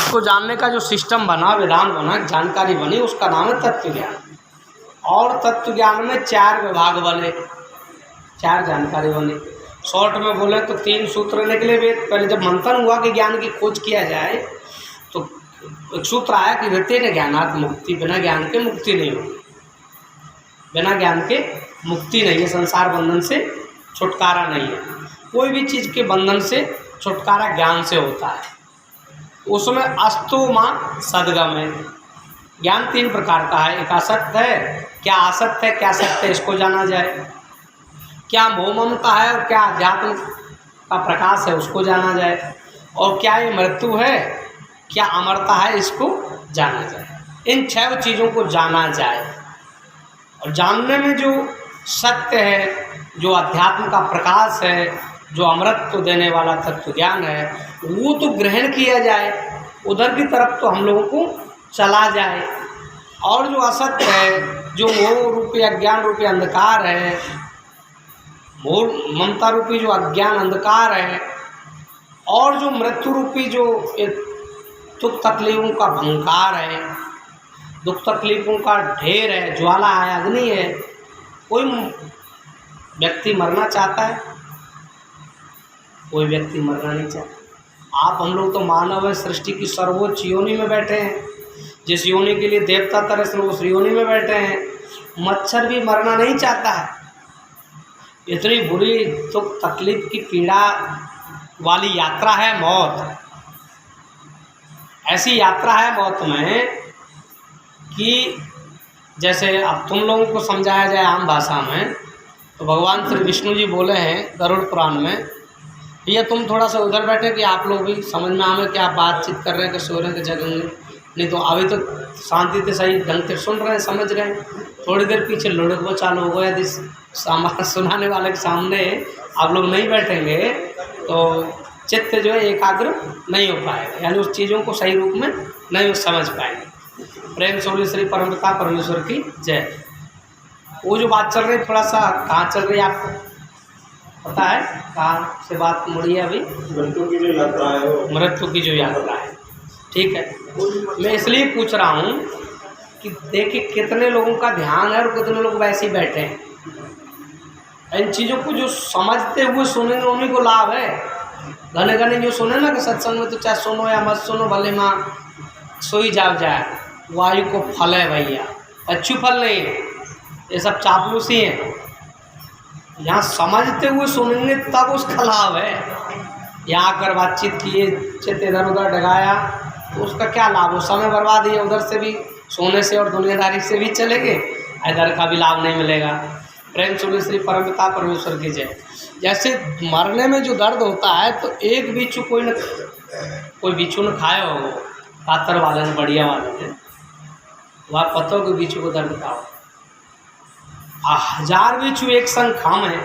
इसको जानने का जो सिस्टम बना, विधान बना, जानकारी बनी, उसका नाम है तत्व ज्ञान। और तत्व ज्ञान में 4 विभाग बने, 4 जानकारी बनी। शॉर्ट में बोले तो 3 सूत्र निकले वे। पहले जब मंथन हुआ कि ज्ञान की खोज किया जाए तो एक सूत्र आया कि वित्तीय ज्ञानात् मुक्ति, बिना ज्ञान के मुक्ति नहीं होगी, बिना ज्ञान के मुक्ति नहीं है, संसार बंधन से छुटकारा नहीं है। कोई भी चीज़ के बंधन से छुटकारा ज्ञान से होता है। उसमें अस्तु मां सदगम है। ज्ञान 3 प्रकार का है। एक असत्य है, क्या असत्य है क्या सत्य है इसको जाना जाए, क्या मोह ममता है और क्या अध्यात्म का प्रकाश है उसको जाना जाए, और क्या ये मृत्यु है क्या अमरता है इसको जाना जाए। इन 6 चीज़ों को जाना जाए। और जानने में जो सत्य है, जो अध्यात्म का प्रकाश है, जो अमृत देने वाला तत्व ज्ञान है, वो तो ग्रहण किया जाए, उधर की तरफ तो हम लोगों को चला जाए। और जो असत्य है, जो मोह रूपी अज्ञान रूपी अंधकार है, मोह ममता रूपी जो अज्ञान अंधकार है, और जो मृत्यु रूपी जो दुख तकलीफों का भंकार है, दुख तकलीफों का ढेर है, ज्वाला है, अग्नि है। कोई व्यक्ति मरना चाहता है? कोई व्यक्ति मरना नहीं चाहता। आप हम लोग तो मानव है, सृष्टि की सर्वोच्च योनि में बैठे हैं। जिस योनि के लिए देवता तरस रहे उस योनि में बैठे हैं। मच्छर भी मरना नहीं चाहता है। इतनी बुरी दुख तकलीफ की पीड़ा वाली यात्रा है मौत। ऐसी यात्रा है मौत में कि जैसे अब तुम लोगों को समझाया जाए आम भाषा में, तो भगवान श्री विष्णु जी बोले हैं गरुड़ पुराण में, भैया तुम थोड़ा सा उधर बैठे कि आप लोग भी समझ में आवे कि आप बातचीत कर रहे हैं कि सो रहे हैं कि जगेंगे। नहीं तो अभी तो शांति से सही ढंग से सुन रहे हैं, समझ रहे हैं। थोड़ी देर पीछे लुढ़क वो चालू हो गया, यदि सुनाने वाले के सामने आप लोग नहीं बैठेंगे तो चित्त जो है एकाग्र नहीं हो पाएगा, यानी उस चीज़ों को सही रूप में नहीं समझ पाएंगे। प्रेम से बोलिए श्री परमपिता परमेश्वर की जय। वो जो बात चल रही थोड़ा सा कहाँ चल रही है आपको पता है? कहाँ से बात मुड़ी है अभी? मृत्यु की जो यात्रा है वो। मृत्यु की जो यात्रा है, ठीक है। मैं इसलिए पूछ रहा हूँ कि देखिए कितने लोगों का ध्यान है और कितने लोग वैसे ही बैठे हैं। इन चीज़ों को जो समझते हुए सुनेंगे उन्हीं को लाभ है। घने घने जो सुने ना कि सत्संग में तो चाहे सुनो या मत सुनो, भले माँ सोई जाग जाए, वायु को फल है भैया, अच्छी फल नहीं है। ये सब चापलूसी है। यहाँ समझते हुए सुनेंगे तब उसका लाभ है। यहाँ आकर बातचीत किए, चित्त इधर उधर डगाया तो उसका क्या लाभ हो? समय बर्बाद है, उधर से भी सोने से और दुनियादारी से भी चलेंगे, इधर का भी लाभ नहीं मिलेगा। प्रेम से श्री परमपिता परमेश्वर की जय। जैसे मरने में जो दर्द होता है तो एक बिच्छू कोई बिच्छू ने खाया हो, कातर वाले ने, बढ़िया वाले ने, वह पत्तों के बिच्छू को दर्द का 1000 बिच्छू एक संग खाम है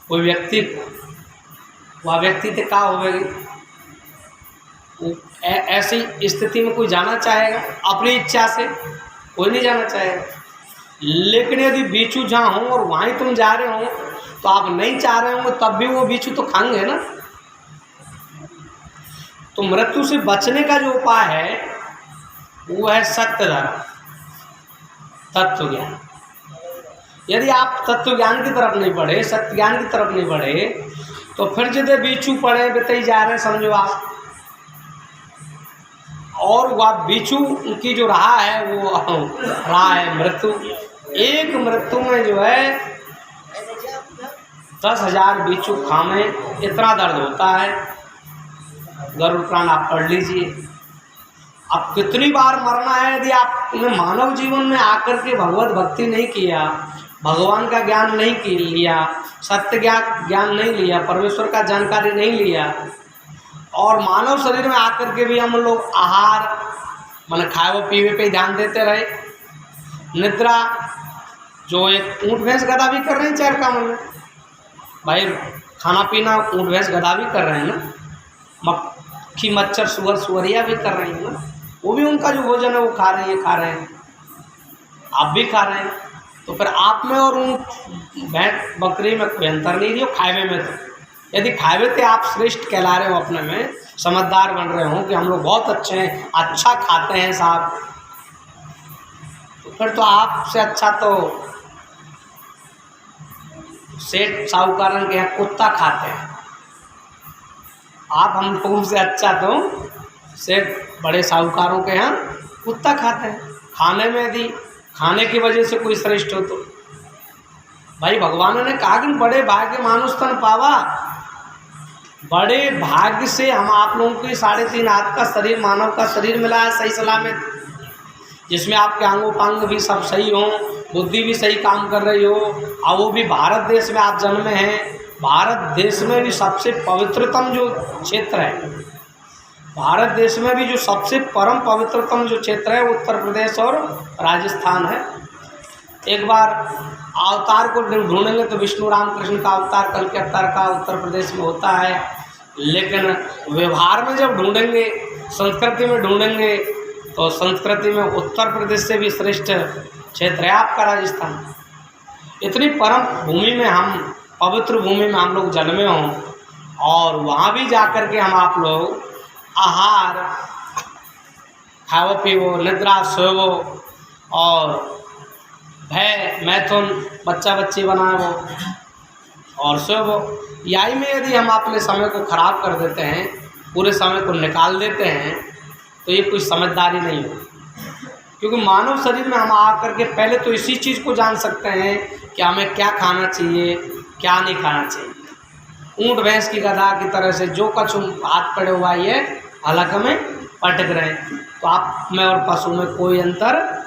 कोई व्यक्ति को, वह व्यक्ति तो क्या होगी? ऐसी स्थिति में कोई जाना चाहेगा? अपनी इच्छा से कोई नहीं जाना चाहेगा। लेकिन यदि बिच्छू जहाँ हो और वहीं तुम जा रहे हो तो आप नहीं चाह रहे होंगे तब भी वो बिच्छू तो खाएंगे ना। तो मृत्यु से बचने का जो उपाय है वो है सत्य धारा, तत्व ज्ञान। यदि आप तत्व ज्ञान की तरफ नहीं बढ़े, सत्य ज्ञान की तरफ नहीं बढ़े, तो फिर जितने बिच्छू पड़े बेते ही जा रहे हैं समझो आप। और वह बिच्छू की जो रहा है वो रहा है मृत्यु। एक मृत्यु में जो है 10,000 बिच्छू खामे, इतना दर्द होता है। गरुड़ पुराण आप पढ़ लीजिए। अब कितनी बार मरना है? यदि आपने मानव जीवन में आकर के भगवत भक्ति नहीं किया, भगवान का ज्ञान नहीं लिया, सत्य ज्ञान नहीं लिया, परमेश्वर का जानकारी नहीं लिया, और मानव शरीर में आकर के भी हम लोग आहार माने खाए व पीवे पे ध्यान देते रहे, निद्रा जो एक ऊँट भैंस गधा भी कर रहे हैं 4 काम में भाई, खाना पीना ऊँट भैंस गधा भी कर रहे हैं ना, मक्खी मच्छर सुअर सुअरिया भी कर रही हैं ना, वो भी उनका जो भोजन है वो खा रहे हैं, आप भी खा रहे हैं। तो फिर आप में और ऊँट भैंस बकरी में कोई अंतर नहीं है खावे में। तो यदि खावे थे आप श्रेष्ठ कहला रहे हो अपने में, समझदार बन रहे हों कि हम लोग बहुत अच्छे हैं, अच्छा खाते हैं साहब, तो फिर तो आपसे अच्छा तो सेठ साहूकारन के यहाँ कुत्ता खाते हैं। आप हम लोगों से अच्छा तो सेठ बड़े साहूकारों के यहाँ कुत्ता खाते हैं। खाने में यदि खाने की वजह से कोई श्रेष्ठ हो तो भाई भगवान ने कहा कि बड़े भाग्य मानुष तन पावा, बड़े भाग्य से हम आप लोगों को 3.5 हाथ का शरीर, मानव का शरीर मिला है सही सलामत, जिसमें आपके अंगोपांग भी सब सही हो, बुद्धि भी सही काम कर रही हो, और वो भी भारत देश में आप जन्मे हैं। भारत देश में भी सबसे पवित्रतम जो क्षेत्र है, भारत देश में भी जो सबसे परम पवित्रतम जो क्षेत्र है उत्तर प्रदेश और राजस्थान है। एक बार अवतार को ढूंढेंगे तो विष्णु रामकृष्ण का अवतार कल के अवतार का उत्तर प्रदेश में होता है, लेकिन व्यवहार में जब ढूंढेंगे, संस्कृति में ढूंढेंगे, तो संस्कृति में उत्तर प्रदेश से भी श्रेष्ठ क्षेत्र है आपका राजस्थान। इतनी परम भूमि में हम, पवित्र भूमि में हम लोग जन्मे हों, और वहाँ भी जाकर के हम आप लोग आहार खाओ पीवो, निद्रा सोवो और भय मैथुन बच्चा बच्ची बनावो और सोवो, यही में यदि हम अपने समय को खराब कर देते हैं, पूरे समय को निकाल देते हैं, तो ये कोई समझदारी नहीं हो। क्योंकि मानव शरीर में हम आकर के पहले तो इसी चीज़ को जान सकते हैं कि हमें क्या खाना चाहिए, क्या नहीं खाना चाहिए। ऊँट भैंस की गधा की तरह से जो कुछ हाथ पड़े हुआ ये हलक में पटक रहे हैं, तो आप में और पशु में कोई अंतर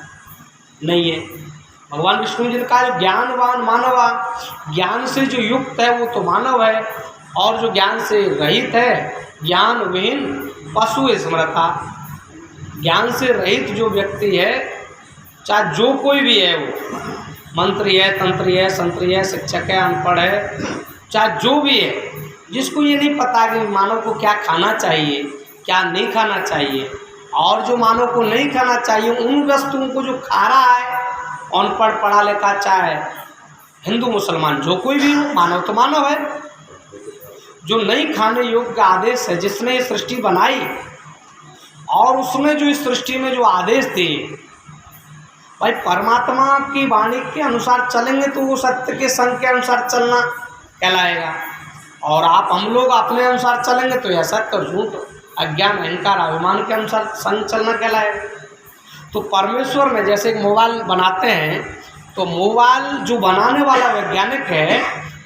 नहीं है। भगवान विष्णु जी ने कहा जो ज्ञानवान मानवा, ज्ञान से जो युक्त है वो तो मानव है, और जो ज्ञान से रहित है, ज्ञान विहीन पशु स्मृता। ज्ञान से रहित जो व्यक्ति है, चाहे जो कोई भी है, वो मंत्री है, तंत्री है, संतरी है, शिक्षक है, अनपढ़ है, चाहे जो भी है, जिसको ये नहीं पता कि मानव को क्या खाना चाहिए, क्या नहीं खाना चाहिए, और जो मानव को नहीं खाना चाहिए उन वस्तुओं को जो खा रहा है, अनपढ़ पढ़ा लिखा, चाहे हिंदू मुसलमान जो कोई भी हो, मानव तो मानव है। जो नहीं खाने योग्य आदेश है, जिसने ये सृष्टि बनाई और उसने जो इस सृष्टि में जो आदेश दिए, भाई परमात्मा की वाणी के अनुसार चलेंगे तो वो सत्य के संग के अनुसार चलना कहलाएगा, और आप हम लोग अपने अनुसार चलेंगे तो यह सत्य और झूठ, अज्ञान, अहंकार, अभिमान के अनुसार संग चलना कहलाएगा। तो परमेश्वर ने जैसे एक मोबाइल बनाते हैं, तो मोबाइल जो बनाने वाला वैज्ञानिक है,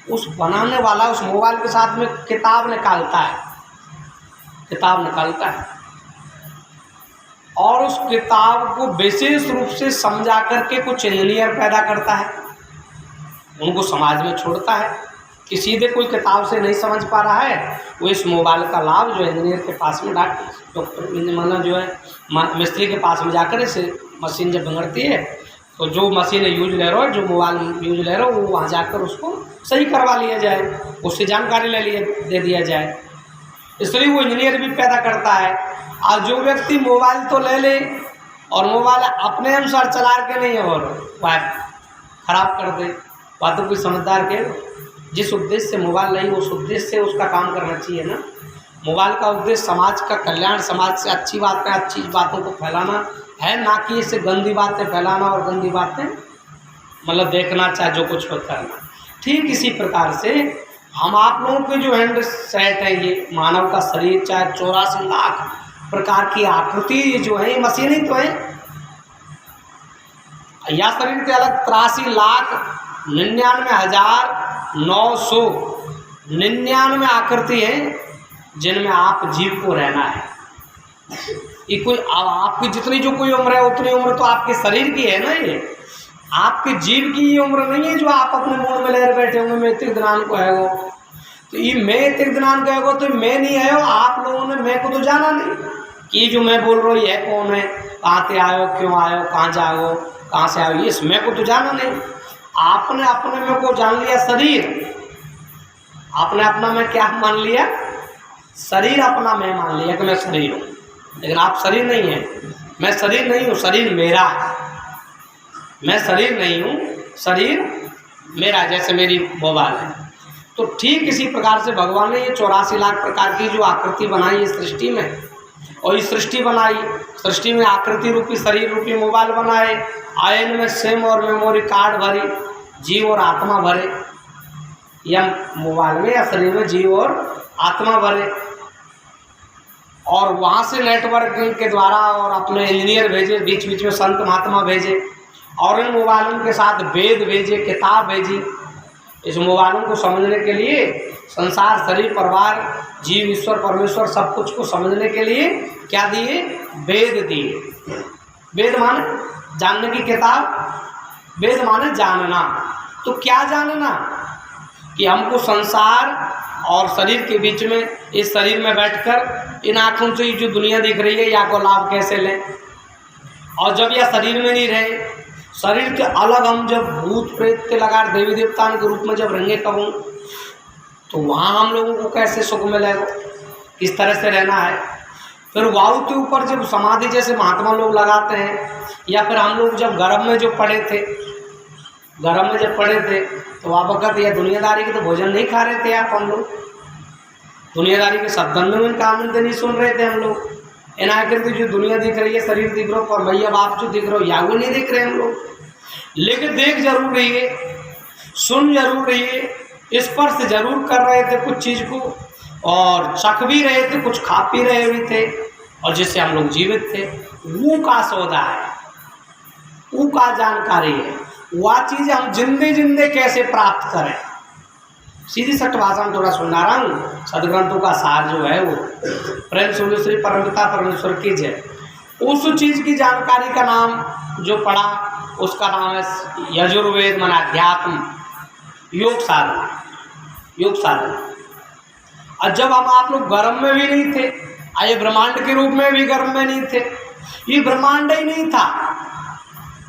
उस बनाने वाला उस मोबाइल के साथ में किताब निकालता है, किताब निकालता है, और उस किताब को विशेष रूप से समझा करके कुछ इंजीनियर पैदा करता है, उनको समाज में छोड़ता है। कि सीधे कोई किताब से नहीं समझ पा रहा है, वो इस मोबाइल का लाभ जो इंजीनियर के पास में डॉक्टर मतलब जो है मिस्त्री के पास में जाकर इसे मशीन जब बिगड़ती है, तो जो मशीन यूज ले रहा हो, जो मोबाइल यूज ले रहा हो, वो वहाँ जाकर उसको सही करवा लिया जाए, उससे जानकारी दे दिया जाए। इसलिए वो इंजीनियर भी पैदा करता है। और जो व्यक्ति मोबाइल तो ले ले और मोबाइल अपने अनुसार चला के नहीं है और वह खराब कर दे, वह तो कोई समझदार के जिस उद्देश्य से मोबाइल नहीं, उस उद्देश्य से उसका काम करना चाहिए ना। मोबाइल का उद्देश्य समाज का कल्याण, समाज से अच्छी बातें, अच्छी बातों को फैलाना है, ना कि इससे गंदी बातें फैलाना और गंदी बातें मतलब देखना, चाहे जो कुछ करना। ठीक इसी प्रकार से हम आप लोगों के जो हैंड सेट है, ये मानव का शरीर, चाहे 84 लाख प्रकार की आकृति जो है, मशीन ही तो है। या शरीर के अलग 83,99,999 आकृति है, जिनमें आप जीव को रहना है। ये कोई आपकी जितनी जो कोई उम्र है, उतनी उम्र तो आपके शरीर की है ना, ये आपके जीव की ये उम्र नहीं है जो आप अपने मूड में लेकर बैठे होंगे मैं इतने दिनान को है वो। तो ये मैं इतने दिनान का है तो मैं नहीं है, आप लोगों ने मैं को तो जाना नहीं कि जो मैं बोल रहा हूँ ये कौन है, कहाँ से आयो, क्यों आयो, कहाँ जाओ, कहाँ से आओ, इस मैं को तो जाना नहीं। आपने अपने में को जान लिया शरीर, आपने अपना में क्या मान लिया, शरीर अपना मैं मान लिया कि मैं शरीर हूँ, लेकिन आप शरीर नहीं है। मैं शरीर नहीं हूँ, शरीर मेरा है। मैं शरीर नहीं हूँ, शरीर मेरा। जैसे मेरी मोबाइल है, तो ठीक इसी प्रकार से भगवान ने ये 84 लाख प्रकार की जो आकृति बनाई इस सृष्टि में, और इस सृष्टि बनाई, सृष्टि में आकृति रूपी शरीर रूपी मोबाइल बनाए, आयन में सिम और मेमोरी कार्ड भरी, जीव और आत्मा भरे, या मोबाइल में या शरीर में जीव और आत्मा भरे, और वहाँ से नेटवर्किंग के द्वारा और अपने इंजीनियर भेजे, बीच बीच में संत महात्मा भेजे, और इन मोबाइलों के साथ वेद भेजे, किताब भेजी। इस मोबाइलों को समझने के लिए, संसार शरीर परिवार जीव ईश्वर परमेश्वर सब कुछ को समझने के लिए क्या दिए? वेद दिए। वेद माने जानने की किताब, वेद माने जानना। तो क्या जानना? कि हमको संसार और शरीर के बीच में, इस शरीर में बैठकर इन आँखों से जो दुनिया दिख रही है, या को लाभ कैसे लें। और जब यह शरीर में नहीं रहे, शरीर के अलग हम जब भूत प्रेत के लगा देवी देवताओं के रूप में जब रहेंगे कहूँ, तो वहाँ हम लोगों को कैसे सुख मिलेगा, किस तरह से रहना है। फिर वायु के ऊपर जब समाधि जैसे महात्मा लोग लगाते हैं, या फिर हम लोग जब गर्भ में जो पड़े थे, गर्भ में जब पड़े थे तो वहाँ वक़्त या दुनियादारी के तो भोजन नहीं खा रहे थे आप, हम लोग दुनियादारी के शब्दों में उनका आनंद नहीं सुन रहे थे हम लोग। इनाकृति जो दुनिया दिख रही है, शरीर दिख रहा हो, पर भैया बाप जो दिख रहा हो, या वो नहीं दिख रहे हम लोग। लेकिन देख जरूर रही है, सुन जरूर रही है, स्पर्श जरूर कर रहे थे कुछ चीज़ को, और चख भी रहे थे, कुछ खा पी रहे भी थे, और जिससे हम लोग जीवित थे। वो का सौदा है, वो का जानकारी है, वह चीज़ हम जिंदे जिंदे कैसे प्राप्त करें। सीधी सट भाषा में थोड़ा सुना रहा हूँ, सदग्रंथों का सार जो है वो प्रेम सूर्य श्री परमपिता परमेश्वर की जय। उस चीज़ की जानकारी का नाम जो पढ़ा, उसका नाम है यजुर्वेद, माना अध्यात्म, योग साधना, योग साधना। और जब हम आप लोग गर्भ में भी नहीं थे, ये ब्रह्मांड के रूप में भी गर्भ में नहीं थे, ये ब्रह्मांड ही नहीं था,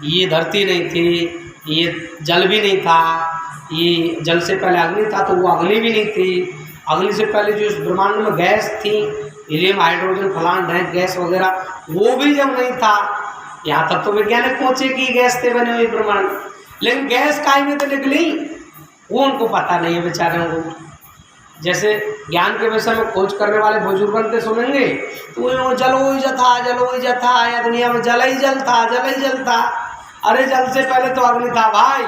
ये धरती नहीं थी, ये जल भी नहीं था, ये जल से पहले अग्नि था तो वो अग्नि भी नहीं थी, अग्नि से पहले जो इस ब्रह्मांड में गैस थी, हीलियम हाइड्रोजन फलान ढैंक गैस वगैरह, वो भी जब नहीं था। यहाँ तक तो वैज्ञानिक पहुँचे कि गैस से बने हुए ब्रह्मांड, लेकिन गैस काहे में तो निकली वो उनको पता नहीं है बेचारों को। जैसे ज्ञान के विषय में खोज करने वाले बुजुर्गों से सुनेंगे तो वो जलो ही जथा, या दुनिया में जल ही जल था। अरे जल से पहले तो अग्नि था भाई,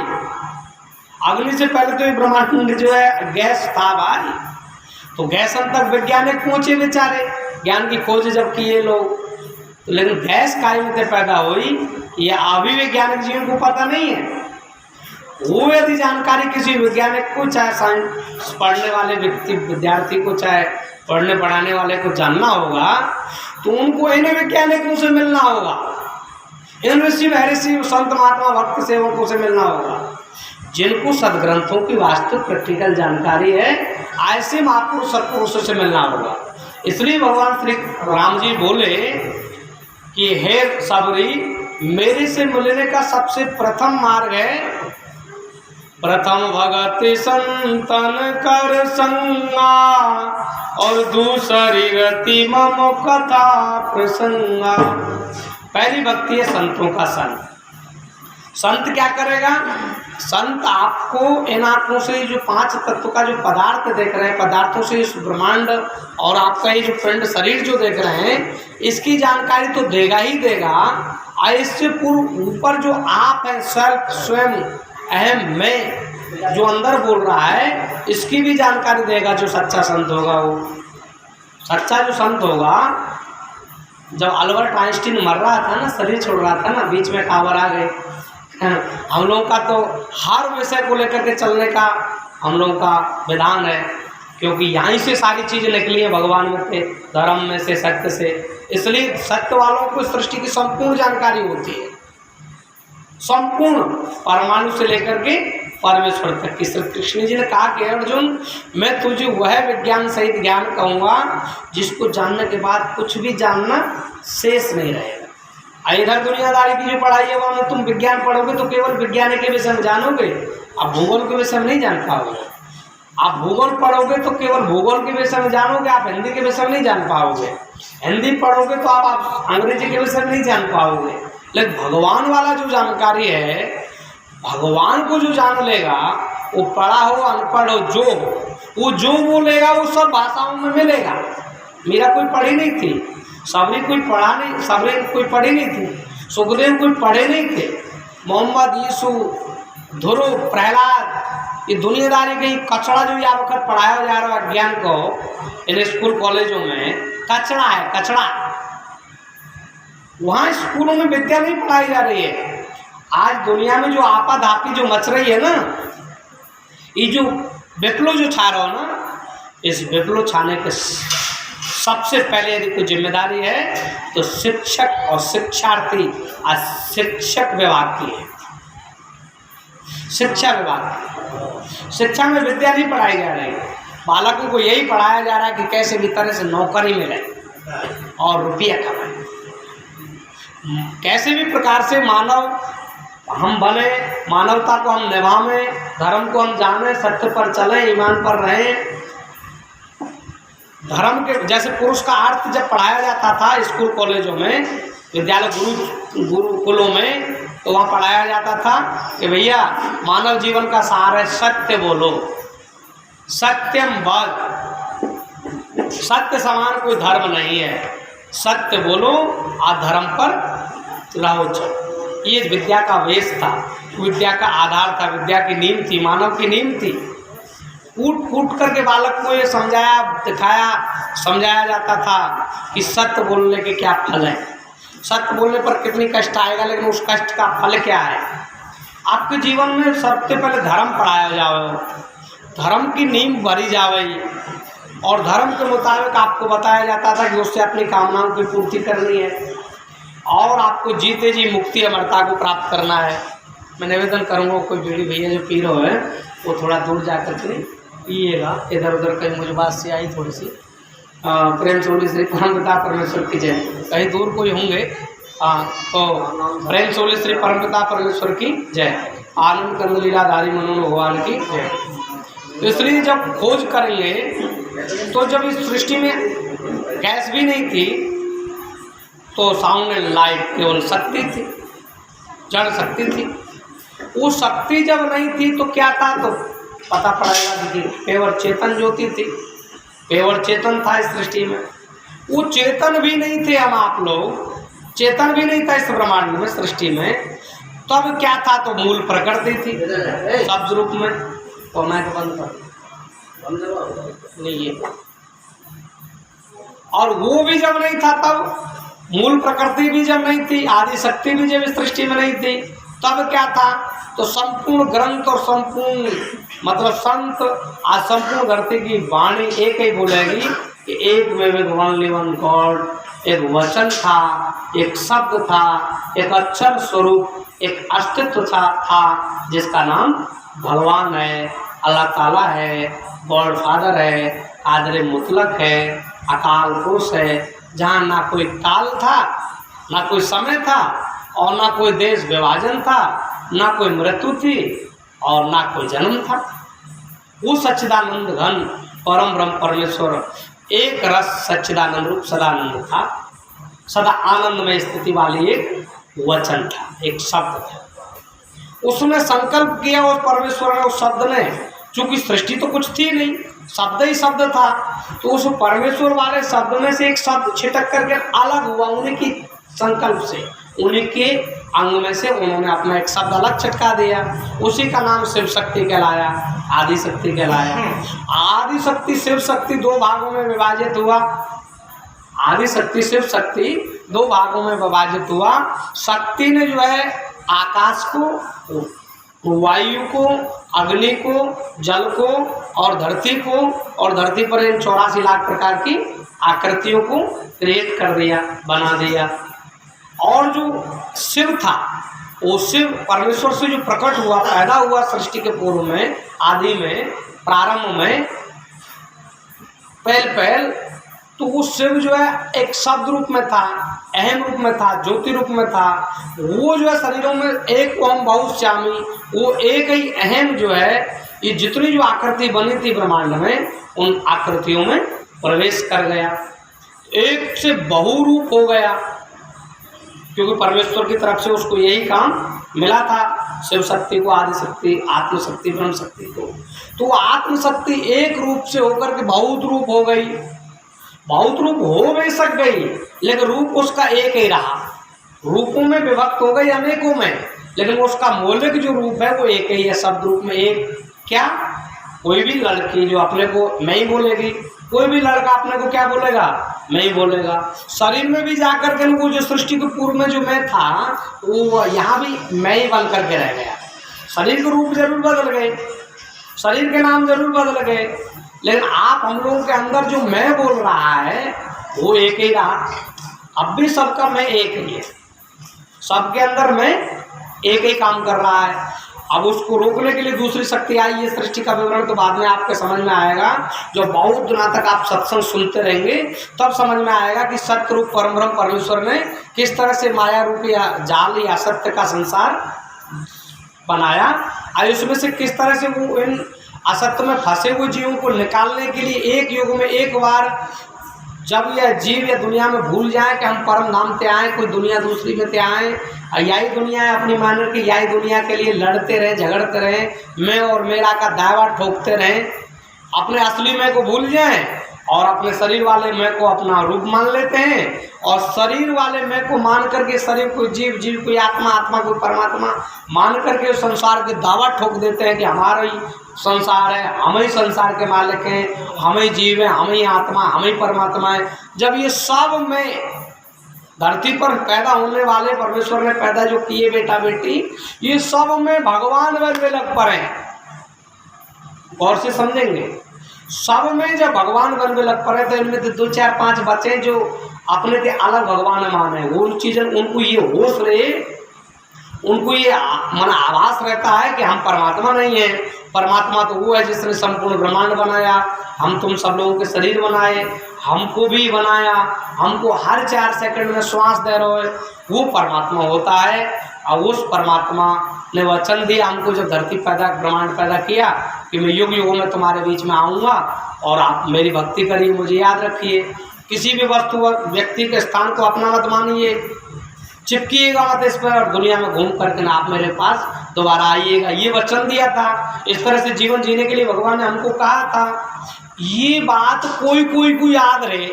अग्नि से पहले तो ये ब्रह्मांड जो है गैस था भाई। तो गैस तक वैज्ञानिक पहुँचे बेचारे, ज्ञान की खोज जब किए लोग, तो लेकिन गैस काहे में पैदा हुई ये अभी वैज्ञानिक जीवन को पता नहीं है। वो यदि जानकारी किसी वैज्ञानिक को, चाहे साइंस पढ़ने वाले व्यक्ति विद्यार्थी को, चाहे पढ़ने पढ़ाने वाले को जानना होगा, तो उनको इन्हें वैज्ञानिकों से मिलना होगा, इन ऋषि महर्षि संत महात्मा भक्त सेवकों से मिलना होगा, जिनको सदग्रंथों की वास्तविक प्रैक्टिकल जानकारी है। ऐसे महापुरुष सत्पुरुषों से मिलना होगा। इसलिए भगवान श्री राम जी बोले कि हे सबरी, मेरे से मिलने का सबसे प्रथम मार्ग है प्रथम भगति संतन कर संगा, और दूसरी गति मम कथा प्रसंगा। पहली भक्ति है संतों का संग। संत क्या करेगा? संत आपको इन आँखों से जो 5 तत्व का जो पदार्थ देख रहे हैं, पदार्थों से इस ब्रह्मांड और आपका ये जो पिंड शरीर जो देख रहे हैं, इसकी जानकारी तो देगा ही देगा। और इससे पूर्व ऊपर जो आप है, स्वयं अहम मैं जो अंदर बोल रहा है, इसकी भी जानकारी देगा जो सच्चा संत होगा। वो सच्चा जो संत होगा, जब अल्बर्ट आइंस्टीन मर रहा था ना, शरीर छोड़ रहा था ना, बीच में टावर आ गए। हम लोगों का तो हर विषय को लेकर के चलने का हम लोगों का विधान है, क्योंकि यहीं से सारी चीज़ें निकली है भगवान में से, धर्म में से, सत्य से। इसलिए सत्य वालों को सृष्टि की संपूर्ण जानकारी होती है, संपूर्ण परमाणु से लेकर के परमेश्वर तक की। श्री कृष्ण जी ने कहा कि अर्जुन, मैं तुझे वह विज्ञान सहित ज्ञान कहूँगा जिसको जानने के बाद कुछ भी जानना शेष नहीं रहेगा। इधर दुनियादारी की जो पढ़ाई है वह तुम विज्ञान पढ़ोगे तो केवल विज्ञान के विषय में जानोगे, आप भूगोल के विषय में नहीं जान पाओगे। आप भूगोल पढ़ोगे तो केवल भूगोल के विषय में जानोगे, आप हिंदी के विषय में नहीं जान पाओगे। हिंदी पढ़ोगे तो आप अंग्रेजी के विषय में नहीं जान पाओगे। लेकिन भगवान वाला जो जानकारी है, भगवान को जो जान लेगा वो पढ़ा हो अनपढ़ हो जो हो, वो जो बोलेगा वो सब भाषाओं में मिलेगा। मीरा कोई पढ़ी नहीं थी, सबरी कोई पढ़ा नहीं, सबरी कोई पढ़ी नहीं थी, सुखदेव कोई पढ़े नहीं थे, मोहम्मद, यीशु, ध्रुव, प्रहलाद, ये दुनियादारी का कचड़ा जो यहाँ वक्त पढ़ाया जा रहा है ज्ञान को इन स्कूल कॉलेजों में, कचड़ा है कचड़ा। वहाँ स्कूलों में विद्या नहीं पढ़ाई जा रही है। आज दुनिया में जो आपाधापी जो मच रही है ना, ये जो विप्लव जो छा रहा हो ना, इस विप्लव छाने के सबसे पहले यदि कोई जिम्मेदारी है तो शिक्षक और शिक्षार्थी और शिक्षक विभाग की है। शिक्षा विभाग, शिक्षा में विद्या नहीं पढ़ाई जा रही, बालकों को यही पढ़ाया जा रहा है कि कैसे भी तरह से नौकरी मिले और रुपया कमाए, कैसे भी प्रकार से मानव हम बने, मानवता को हम निभावें, धर्म को हम जाने, सत्य पर चलें, ईमान पर रहें। धर्म के जैसे पुरुष का अर्थ जब पढ़ाया जाता था स्कूल कॉलेजों में, विद्यालय गुरुकुलों में, तो वहाँ पढ़ाया जाता था कि भैया मानव जीवन का सार है सत्य बोलो, सत्यम वद, सत्य समान कोई धर्म नहीं है, सत्य बोलो और धर्म पर रहो चलो। ये विद्या का वेश था, विद्या का आधार था, विद्या की नींव थी, मानव की नींव थी। कूट कूट करके बालक को ये समझाया दिखाया समझाया जाता था कि सत्य बोलने के क्या फल है, सत्य बोलने पर कितनी कष्ट आएगा, लेकिन उस कष्ट का फल क्या है। आपके जीवन में सबसे पहले धर्म पढ़ाया जावे, धर्म की नींव भरी जावे और धर्म के मुताबिक आपको बताया जाता था कि उससे अपनी कामनाओं की पूर्ति करनी है और आपको जीते जी मुक्ति अमरता को प्राप्त करना है। मैं निवेदन करूँगा कोई बीड़ी भैया जो पी रहे हैं वो थोड़ा दूर जाकर के पिएगा, इधर उधर कहीं मुझे बात से आई थोड़ी सी। प्रेम सोली श्री परमपिता परमेश्वर की जय। कहीं दूर कोई होंगे तो प्रेम सोली श्री परमपिता परमेश्वर की जय। आनंद कंद लीलाधारी मनोन भगवान की जय। तो इसलिए जब खोज करेंगे तो जब इस सृष्टि में गैस भी नहीं थी तो साउंड एंड लाइट केवल शक्ति थी, जड़ शक्ति थी। वो शक्ति जब नहीं थी तो क्या था, तो पता पड़ेगा कि पेवर चेतन ज्योति थी, पेवर चेतन था इस सृष्टि में। वो चेतन भी नहीं थे, हम आप लोग चेतन भी नहीं था इस ब्रह्मांड में सृष्टि में। तब क्या था, तो मूल प्रकृति थी शब्द रूप में। तो मैं बंद कर नहीं ये, और वो भी जब नहीं था तब मूल प्रकृति भी जब नहीं थी, आदि शक्ति भी जब इस सृष्टि में नहीं थी, तब क्या था, तो संपूर्ण ग्रंथ और संपूर्ण मतलब संत आज संपूर्ण धरती की वाणी एक ही बोलेगी कि एक में ओनली वन गॉड, एक वचन था, एक शब्द था, एक अक्षर स्वरूप, एक अस्तित्व था जिसका नाम भगवान है, अल्लाह ताला है, गॉड फादर है, कादर मुतलक है, अकाल पुरुष है, जहाँ ना कोई काल था, ना कोई समय था, और ना कोई देश विभाजन था, ना कोई मृत्यु थी और ना कोई जन्म था। वो सच्चिदानंद घन परम ब्रह्म परमेश्वर एक रस सच्चिदानंद रूप सदानंद था, सदा आनंद में स्थिति वाली एक वचन था, एक शब्द था। उसने संकल्प किया उस परमेश्वर ने, उस शब्द ने, चूंकि सृष्टि तो कुछ थी नहीं, शब्द ही शब्द था, तो उस परमेश्वर वाले शब्द में से एक शब्द छिटक करके अलग हुआ उन्हीं की संकल्प से, उन्हीं के अंग में से उन्होंने अपना एक शब्द अलग छिटका दिया। उसी का नाम शिव शक्ति कहलाया, आदि शक्ति कहलाया। आदि शक्ति शिव शक्ति दो भागों में विभाजित हुआ, आदि शक्ति शिव शक्ति दो भागों में विभाजित हुआ। शक्ति ने जो है आकाश को, वायु को, अग्नि को, जल को और धरती को, और धरती पर इन 84 लाख प्रकार की आकृतियों को क्रिएट कर दिया, बना दिया। और जो शिव था, वो शिव परमेश्वर से जो प्रकट हुआ, पैदा हुआ सृष्टि के पूर्व में, आदि में, प्रारंभ में, पहल तो वो शिव जो है एक शब्द रूप में था, अहम रूप में था, ज्योति रूप में था। वो जो है शरीरों में एक ओम बहुश्यामी, वो एक ही अहम जो है, ये जितनी जो आकृति बनी थी ब्रह्मांड में, उन आकृतियों में प्रवेश कर गया, एक से बहुरूप हो गया, क्योंकि परमेश्वर की तरफ से उसको यही काम मिला था। शिव शक्ति को, आदि शक्ति, आत्म शक्ति, ब्रह्म शक्ति को। तो आत्मशक्ति एक रूप से होकर के बहुत रूप हो गई, बहुत रूप हो भी सक गई, लेकिन रूप उसका एक ही रहा। रूपों में विभक्त हो गई अनेकों में, लेकिन उसका मौलिक जो रूप है वो एक ही है। शब्द रूप में एक। क्या? कोई भी लड़की जो अपने को मैं ही बोलेगी, कोई भी लड़का अपने को क्या बोलेगा? मैं ही बोलेगा। शरीर में भी जाकर के वो जो सृष्टि के पूर्व में जो मैं था वो यहाँ भी मैं ही बन करके रह गया। शरीर के रूप जरूर बदल गए, शरीर के नाम जरूर बदल गए, लेकिन आप हम लोगों के अंदर जो मैं बोल रहा है वो एक ही रहा। अब भी सबका मैं एक ही है, सबके अंदर मैं एक ही काम कर रहा है। अब उसको रोकने के लिए दूसरी शक्ति आई है। सृष्टि का विवरण तो बाद में आपके समझ में आएगा। जो बहुत दिनों तक आप सत्संग सुनते रहेंगे तब समझ में आएगा कि सत्य रूप परम ब्रह्म परमेश्वर ने किस तरह से माया रूपी जाल या सत्य का संसार बनाया, और उसमें से किस तरह से वो इन असत्य में फंसे हुए जीवों को निकालने के लिए एक युग में एक बार, जब यह जीव या दुनिया में भूल जाए कि हम परम नाम ते आए, कोई दुनिया दूसरी में ते आए, और यही दुनिया है अपनी मानने की, यही दुनिया के लिए लड़ते रहे, झगड़ते रहे, मैं और मेरा का दावा ठोकते रहे, अपने असली मैं को भूल जाएं और अपने शरीर वाले मैं को अपना रूप मान लेते हैं, और शरीर वाले मैं को मान करके शरीर को जीव, जीव को आत्मा, आत्मा को परमात्मा मान करके संसार के दावा ठोक देते हैं कि हमारा ही संसार है, हम ही संसार के मालिक हैं, हम ही जीव हैं, हम ही आत्मा, हम ही परमात्मा है। जब ये सब में धरती पर पैदा होने वाले परमेश्वर ने पैदा जो किए बेटा बेटी, ये सब में भगवान वे लग पर हैं। गौर से समझेंगे, सब में जब भगवान बन में लग पड़े तो इनमें तो 2 4 5 बच्चे जो अपने के अलग भगवान माने, वो उन चीज़ों उनको ये होश रहे, उनको ये मन आभास रहता है कि हम परमात्मा नहीं है। परमात्मा तो वो है जिसने संपूर्ण ब्रह्मांड बनाया, हम तुम सब लोगों के शरीर बनाए, हमको भी बनाया, हमको हर 4 सेकंड में श्वास दे रहे हो, वो परमात्मा होता है। और उस परमात्मा ने वचन दिया हमको, जब धरती पैदा ब्रह्मांड पैदा किया कि मैं युग युगों में तुम्हारे बीच में आऊँगा और आप मेरी भक्ति करिए, मुझे याद रखिए। किसी भी वस्तु व्यक्ति के स्थान को अपना मत मानिए, चिपकिएगा मत इस पर, और दुनिया में घूम करके ना आप मेरे पास दोबारा आइएगा। ये वचन दिया था। इस तरह से जीवन जीने के लिए भगवान ने हमको कहा था। ये बात कोई कोई को याद रहे,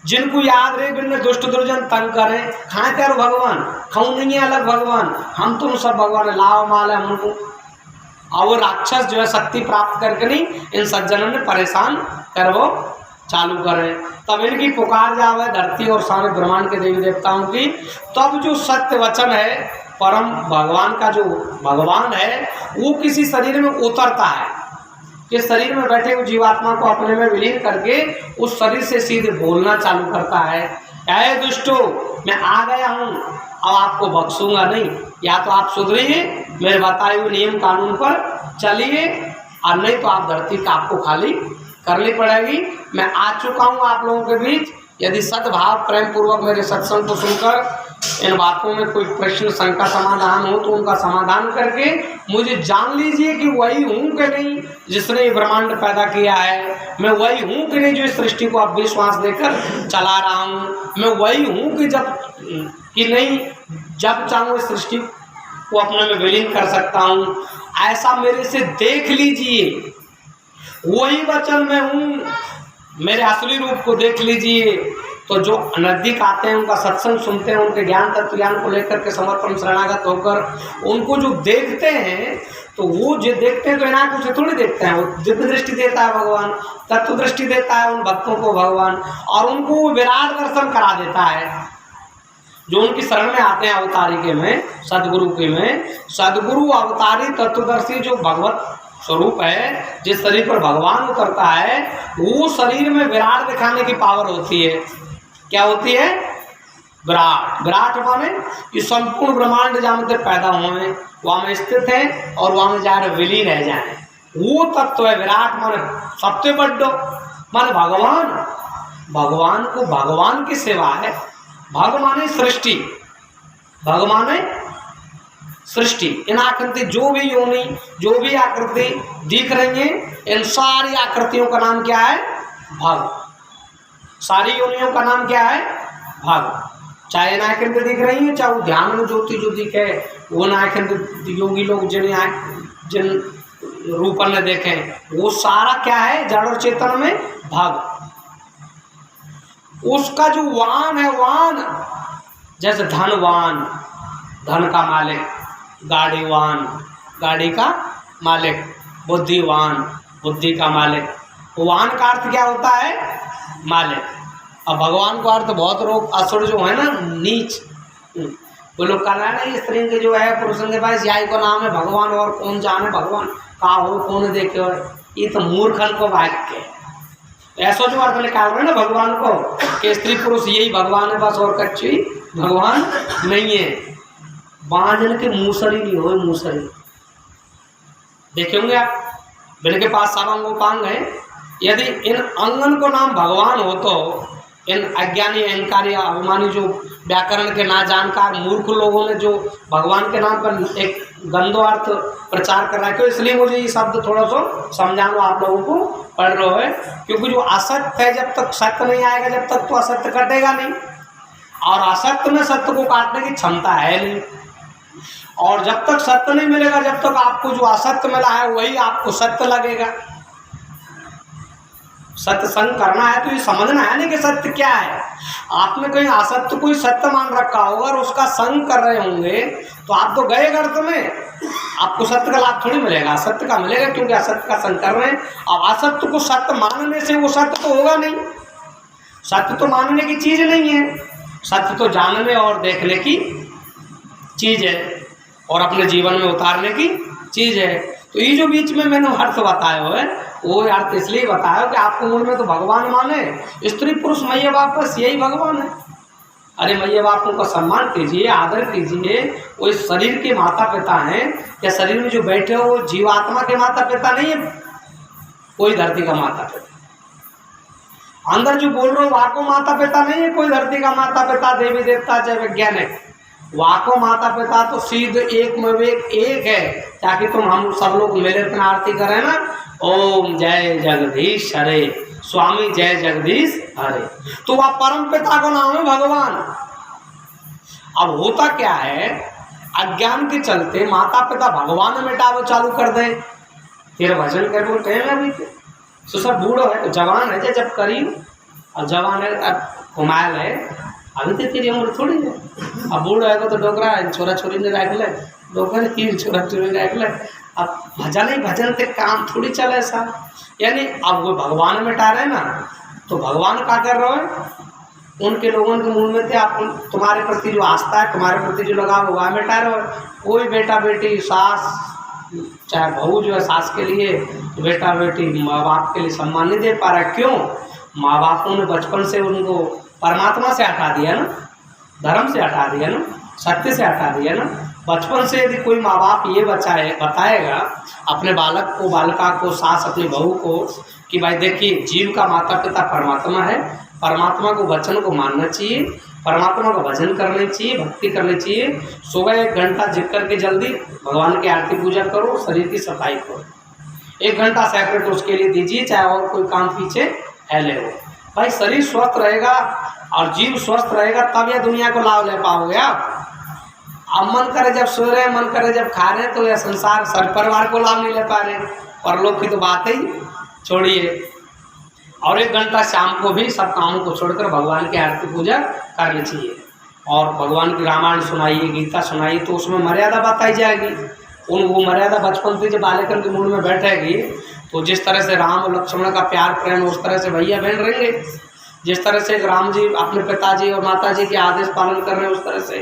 जिनको याद रहे बिन दुष्ट दुर्जन तंग करें, खाए त्यारो भगवान, खाऊं नहीं है अलग भगवान, हम तुम सब भगवान लाओ माल है हमको। और वो राक्षस जो है शक्ति प्राप्त करके नहीं इन सज्जनों ने परेशान कर वो चालू करें, तब इनकी पुकार जावे धरती और सारे ब्रह्मांड के देवी देवताओं की। तब जो सत्य वचन है परम भगवान का, जो भगवान है वो किसी शरीर में उतरता है, कि शरीर में बैठे हुए जीवात्मा को अपने में विलीन करके उस शरीर से सीधे बोलना चालू करता है, ऐ दुष्टो मैं आ गया हूँ, अब आपको बख्शूंगा नहीं, या तो आप सुधरिए, मेरे बताए हुए नियम कानून पर चलिए, और नहीं तो आप धरती का आपको खाली करनी पड़ेगी। मैं आ चुका हूँ आप लोगों के बीच। यदि सद्भाव प्रेम पूर्वक मेरे सत्संग को सुनकर इन बातों में कोई प्रश्न शंका समाधान हो तो उनका समाधान करके मुझे जान लीजिए कि वही हूँ कि नहीं जिसने ये ब्रह्मांड पैदा किया है, मैं वही हूँ कि नहीं जो इस सृष्टि को अब विश्वास देकर चला रहा हूँ, मैं वही हूँ कि जब चाहूँ इस सृष्टि को अपने में विलीन कर सकता हूँ। ऐसा मेरे से देख लीजिए, वही वचन में हूँ, मेरे असली रूप को देख लीजिए। तो जो नज़दीक आते हैं, उनका सत्संग सुनते हैं, उनके ज्ञान तत्व ज्ञान को लेकर के समर्पण शरणागत होकर उनको जो देखते हैं, तो वो जो देखते हैं तो इन्हें कुछ थोड़ी देखते हैं, वो दिव्य दृष्टि देता है भगवान, तत्व दृष्टि देता है उन भक्तों को भगवान, और उनको वो विराट दर्शन करा देता है। जो उनकी शरण में आते हैं अवतारी के में, सदगुरु के में, सदगुरु अवतारी तत्वदर्शी जो भगवत स्वरूप है, जिस शरीर पर भगवान उतरता है, वो शरीर में विराट दिखाने की पावर होती है। क्या होती है? विराट। विराट माने ये संपूर्ण ब्रह्मांड जहाँ में पैदा हुए वहाँ में स्थित है और वहाँ में जा रहे विलीन रह जाए, वो तत्व है विराट। माने सबसे बड़ो माने भगवान। भगवान को भगवान की सेवा है। भगवान है सृष्टि, भगवान है सृष्टि। इन आकृति जो भी योनि, जो भी आकृति दिख रही है, इन सारी आकृतियों का नाम क्या है? भग। सारी योनियों का नाम क्या है? भग। चाहे नायकेंद्र दिख रही है, चाहे वो ध्यान में ज्योति जो दिखे वो नायकेंद्र योगी लोग जिन रूपन ने देखे, वो सारा क्या है, जड़ और चेतन में भाग। उसका जो वान है, वान जैसे धनवान, धन का मालिक, गाड़ीवान, गाड़ी का मालिक, बुद्धिवान, बुद्धि का मालिक। वान का अर्थ क्या होता है, मालिक। अब भगवान का अर्थ बहुत लोग असुर जो है ना, नीच, वो लोग कह रहे हैं ना, स्त्री के जो है पुरुषों के पास यही को नाम है भगवान, और कौन जाने भगवान कहाँ हो, कौन देखे हो। ये तो मूर्खन को वाक्य है। ऐसा जो अर्थ निकाल रहे हैं ना भगवान को कि स्त्री पुरुष यही भगवान है बस, और कच्ची भगवान नहीं है। बांझन के मूसरी नहीं हो, मूसरी देखे होंगे आप, बिल के पास सारंग उपांग है। यदि इन अंगन को नाम भगवान हो तो इन अज्ञानी, अहंकारी, अभिमानी जो व्याकरण के ना जानकार मूर्ख लोगों ने जो भगवान के नाम पर एक गंदो अर्थ प्रचार कर रहा है, क्यों, इसलिए मुझे ये शब्द थोड़ा सा समझाना आप लोगों को पढ़ रहा है। क्योंकि जो असत्य है, जब तक सत्य नहीं आएगा जब तक तो असत्य कटेगा नहीं, और असत्य में सत्य को काटने की क्षमता है नहीं। और जब तक सत्य नहीं मिलेगा, जब तक आपको जो असत्य मिला है वही आपको सत्य लगेगा। सत्य संग करना है तो ये समझना है नहीं कि सत्य क्या है। आपने कहीं असत्य कोई सत्य मान रखा होगा और उसका संग कर रहे होंगे तो आप तो गए गर्त में, आपको सत्य का लाभ थोड़ी मिलेगा, असत्य का मिलेगा, क्योंकि असत्य का संग कर रहे हैं। अब असत्य को सत्य मानने से वो सत्य तो होगा नहीं। सत्य तो मानने की चीज नहीं है, सत्य तो जानने और देखने की चीज है, और अपने जीवन में उतारने की चीज है। तो ये जो बीच में मैंने अर्थ बताया है, वो अर्थ इसलिए बताया कि आपको मूल में तो भगवान माने, स्त्री पुरुष मैया बाप बस यही भगवान है। अरे मैया बापों का सम्मान कीजिए, आदर कीजिए, वो इस शरीर के माता पिता हैं। या शरीर में जो बैठे हो वो जीवात्मा के माता पिता नहीं है, कोई धरती का माता पिता। अंदर जो बोल रहे हो वहाँ को माता पिता नहीं है, कोई धरती का माता पिता, देवी देवता चाहे वैज्ञानिक, वहाँ को माता पिता तो सीध एक में एक है। ताकि तुम हम सब लोग मिलकर आरती करें ना, ओम जय जगदीश हरे, स्वामी जय जगदीश हरे, तो वह परम पिता को नाम है भगवान। अब होता क्या है, अज्ञान के चलते माता पिता भगवान मिटावो चालू कर दे, फिर भजन कर वो टाइम है। अभी तो सब बूढ़ो है, जवान है जब करीब, और जवान है अब घुमायल है, अभी तो तेरी उम्र थोड़ी है। अब बूढ़ो है तो डोकरा छोरा छोरी ने रख ले, डोकर की छोरा छोरी ने रख ले। अब भजन ही भजन से काम थोड़ी चले ऐसा। यानी अब वो भगवान मिटा रहे ना, तो भगवान क्या कर रहे हो, उनके लोगों के मुंह में थे आप, तुम्हारे प्रति जो आस्था है, तुम्हारे प्रति जो लगाव वह मिटा रहे हो। कोई बेटा बेटी, सास चाहे बहू जो है सास के लिए, बेटा बेटी माँ बाप के लिए सम्मान नहीं दे पा रहा। क्यों, माँ बापों ने बचपन से उनको परमात्मा से हटा दिया ना, धर्म से हटा दिया ना, सत्य से हटा दिया ना। बचपन से यदि कोई माँ बाप ये बताएगा अपने बालक को, बालिका को, सास अपनी बहू को कि भाई देखिए जीव का माता पिता परमात्मा है, परमात्मा को वचन को मानना चाहिए, परमात्मा का भजन करना चाहिए, भक्ति करनी चाहिए। सुबह 1 घंटा जिक करके जल्दी भगवान की आरती पूजा करो, शरीर की सफाई करो, 1 घंटा सेपरेट उसके लिए दीजिए, चाहे और कोई काम पीछे है ले हो। भाई शरीर स्वस्थ रहेगा और जीव स्वस्थ रहेगा तब यह दुनिया को लाभ ले पाओगे आप। अब मन करे जब सो रहे, मन करे जब खा रहे, तो यह संसार सर परिवार को लाभ नहीं ले पा रहे, और लोग की तो बात ही छोड़िए। और 1 घंटा शाम को भी सब कामों को छोड़कर भगवान की आरती पूजा करनी चाहिए, और भगवान की रामायण सुनाइए, गीता सुनाइए, तो उसमें मर्यादा बताई जाएगी। वो मर्यादा बचपन से जब बालिकन के मूड में बैठेगी तो जिस तरह से राम और लक्ष्मण का प्यार प्रेम उस तरह से भैया बहन रहेंगे, जिस तरह से राम जी अपने पिताजी और माता जी के आदेश पालन कर रहे हैं उस तरह से